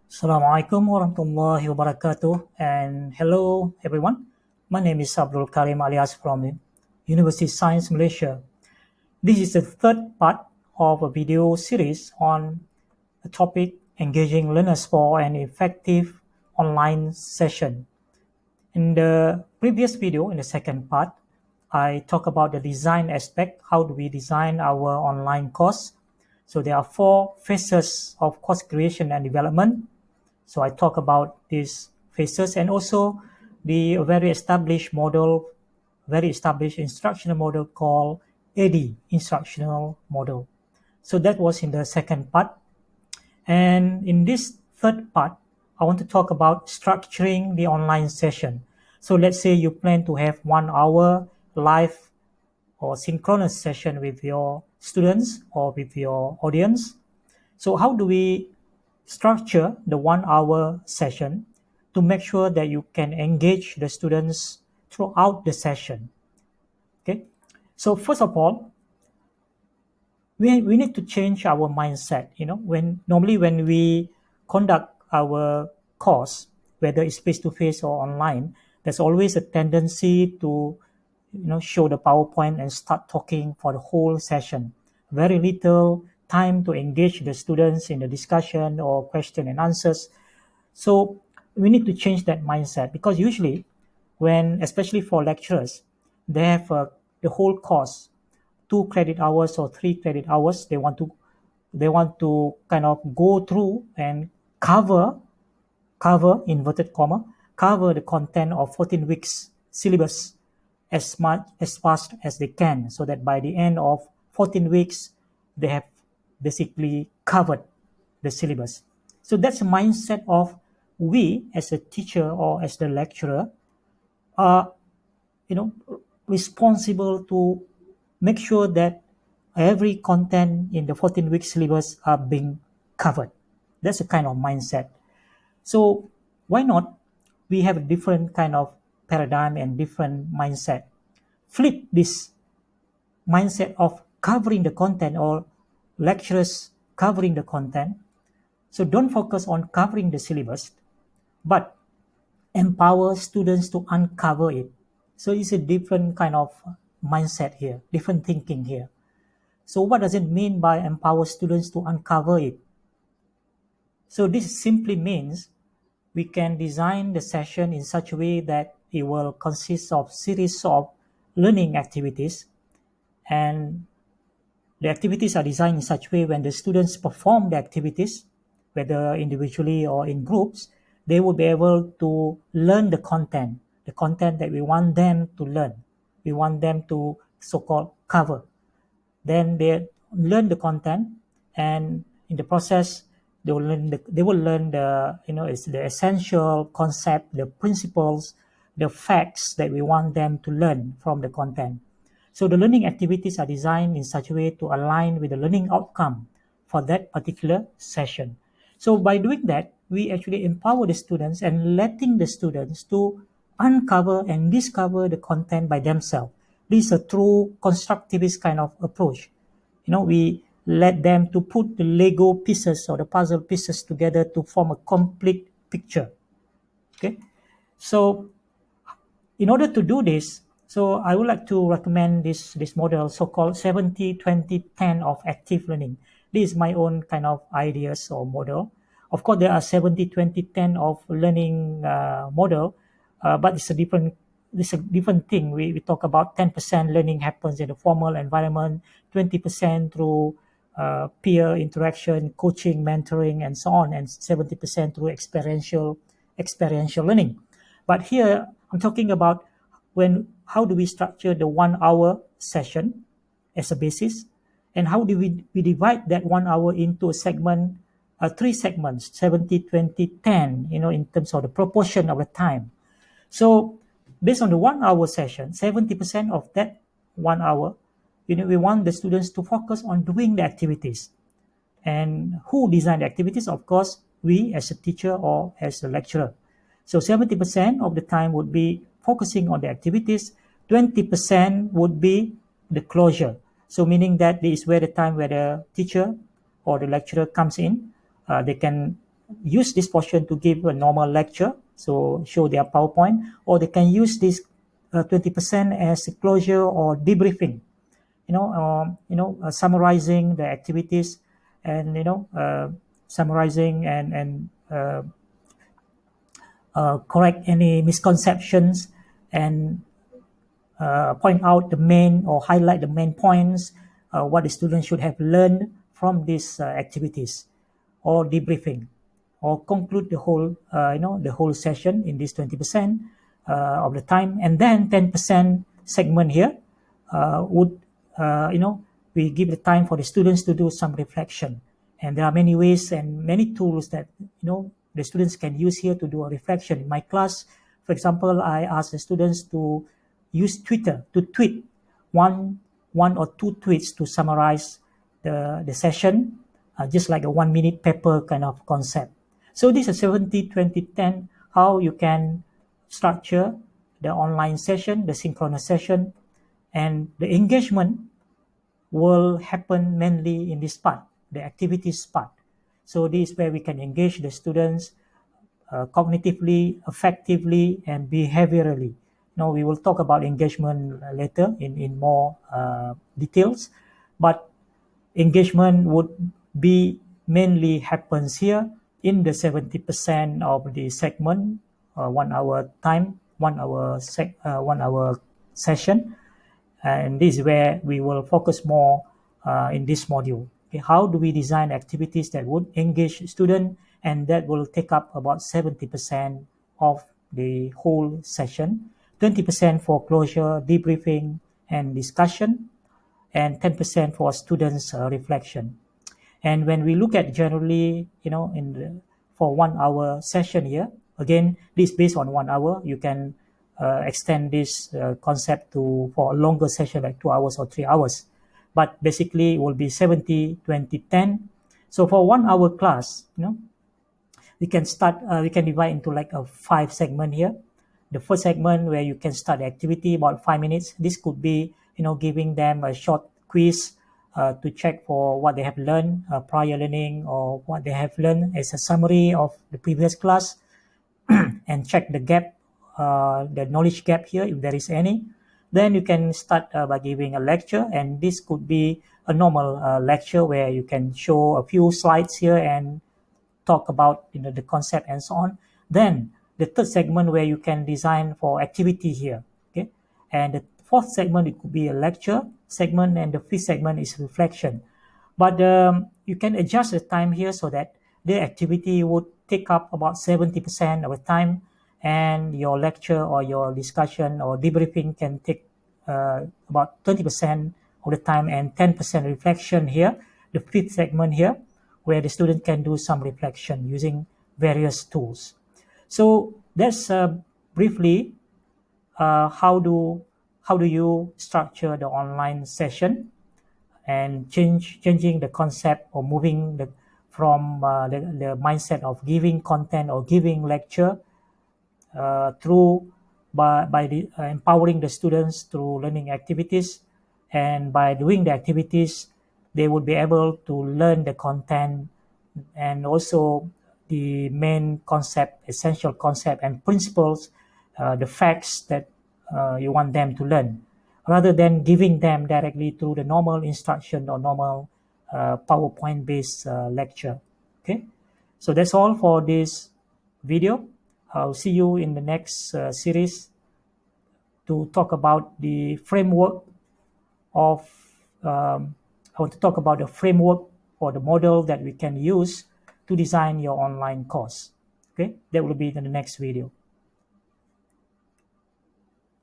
Assalamualaikum warahmatullahi wabarakatuh, and hello everyone. My name is Abdul Karim alias from University Science Malaysia. This is the third part of a video series on the topic engaging learners for an effective online session. In the previous video, in the second part, I talk about the design aspect. How do we design our online course? So there are four phases of course creation and development. So I talk about these phases and also the very established model, very established instructional model called AD, instructional model. So that was in the second part. And in this third part, I want to talk about structuring the online session. So let's say you plan to have 1 hour live or synchronous session with your students or with your audience. So how do we structure the 1 hour session to make sure that you can engage the students throughout the session? Okay. So first of all, we need to change our mindset. When we conduct our course, whether it's face to face or online, there's always a tendency to show the PowerPoint and start talking for the whole session. Very little time to engage the students in the discussion or question and answers. So we need to change that mindset, because usually especially for lecturers, they have the whole course, 2 credit hours or 3 credit hours. They want to kind of go through and cover inverted comma cover the content of 14 weeks syllabus as much as fast as they can, so that by the end of 14 weeks they have basically covered the syllabus. So that's the mindset of we as a teacher or as the lecturer are responsible to make sure that every content in the 14-week syllabus are being covered. That's a kind of mindset. So why not we have a different kind of paradigm and different mindset? Flip this mindset of covering the content or lecturers covering the content. So don't focus on covering the syllabus, but empower students to uncover it. So it's a different kind of mindset here, different thinking here. So what does it mean by empower students to uncover it? So this simply means we can design the session in such a way that it will consist of series of learning activities, and the activities are designed in such a way when the students perform the activities, whether individually or in groups, they will be able to learn the content that we want them to learn. We want them to so-called cover. Then they learn the content, and in the process, they will learn it's the essential concept, the principles, the facts that we want them to learn from the content. So the learning activities are designed in such a way to align with the learning outcome for that particular session. So by doing that, we actually empower the students and letting the students to uncover and discover the content by themselves. This is a true constructivist kind of approach. We let them to put the Lego pieces or the puzzle pieces together to form a complete picture. Okay, so in order to do this, so I would like to recommend this model, so-called 70-20-10 of active learning. This is my own kind of ideas or model. Of course, there are 70-20-10 of learning model, but it's a different thing. We talk about 10% learning happens in the formal environment, 20% through peer interaction, coaching, mentoring, and so on, and 70% through experiential learning. But here I'm talking about how do we structure the 1 hour session as a basis, and how do we divide that 1 hour into a segment, 3 segments, 70-20-10, in terms of the proportion of the time. So based on the 1 hour session, 70% of that 1 hour, we want the students to focus on doing the activities. And who design the activities? Of course, we as a teacher or as a lecturer. So 70% of the time would be focusing on the activities, 20% would be the closure. So meaning that this is where the time where the teacher or the lecturer comes in. They can use this portion to give a normal lecture, so show their PowerPoint, or they can use this 20% as a closure or debriefing, summarizing the activities, and summarizing and correct any misconceptions, and point out the main or highlight the main points, what the students should have learned from these activities, or debriefing, or conclude the whole the whole session in this 20% of the time. And then 10% segment here would we give the time for the students to do some reflection. And there are many ways and many tools that the students can use here to do a reflection. In my class, for example, I ask the students to use Twitter to tweet one or two tweets to summarize the session, just like a 1 minute paper kind of concept. So this is 70-20-10, how you can structure the online session, the synchronous session, and the engagement will happen mainly in this part, the activities part. So this is where we can engage the students cognitively, effectively, and behaviorally. Now we will talk about engagement later in more details, but engagement would be mainly happens here in the 70% of the segment, 1 hour time, 1 hour session. And this is where we will focus more in this module. Okay, how do we design activities that would engage students, and that will take up about 70% of the whole session, 20% for closure, debriefing, and discussion, and 10% for students' reflection. And when we look at generally, for 1 hour session here, again, this based on 1 hour, you can extend this concept to for a longer session like 2 hours or 3 hours. But basically, it will be 70-20-10. So for 1 hour class, we can divide into like a 5 segment here. The first segment where you can start the activity about 5 minutes. This could be, giving them a short quiz to check for what they have learned, prior learning, or what they have learned as a summary of the previous class, and check the gap, the knowledge gap here, if there is any. Then you can start by giving a lecture, and this could be a normal lecture where you can show a few slides here and talk about the concept and so on. Then the third segment where you can design for activity here, okay. And the fourth segment, it could be a lecture segment, and the fifth segment is reflection. But you can adjust the time here so that the activity would take up about 70% of the time, and your lecture or your discussion or debriefing can take about 20% of the time, and 10% reflection here, the fifth segment here, where the student can do some reflection using various tools. So that's briefly how do you structure the online session, and changing the concept, or moving from the mindset of giving content or giving lecture through by empowering the students through learning activities. And by doing the activities, they would be able to learn the content, and also the main concept, essential concept and principles, the facts that you want them to learn, rather than giving them directly through the normal instruction or normal PowerPoint based lecture. Okay, so that's all for this video. I'll see you in the next series to talk about the framework of I want to talk about the framework or the model that we can use to design your online course. Okay, that will be in the next video.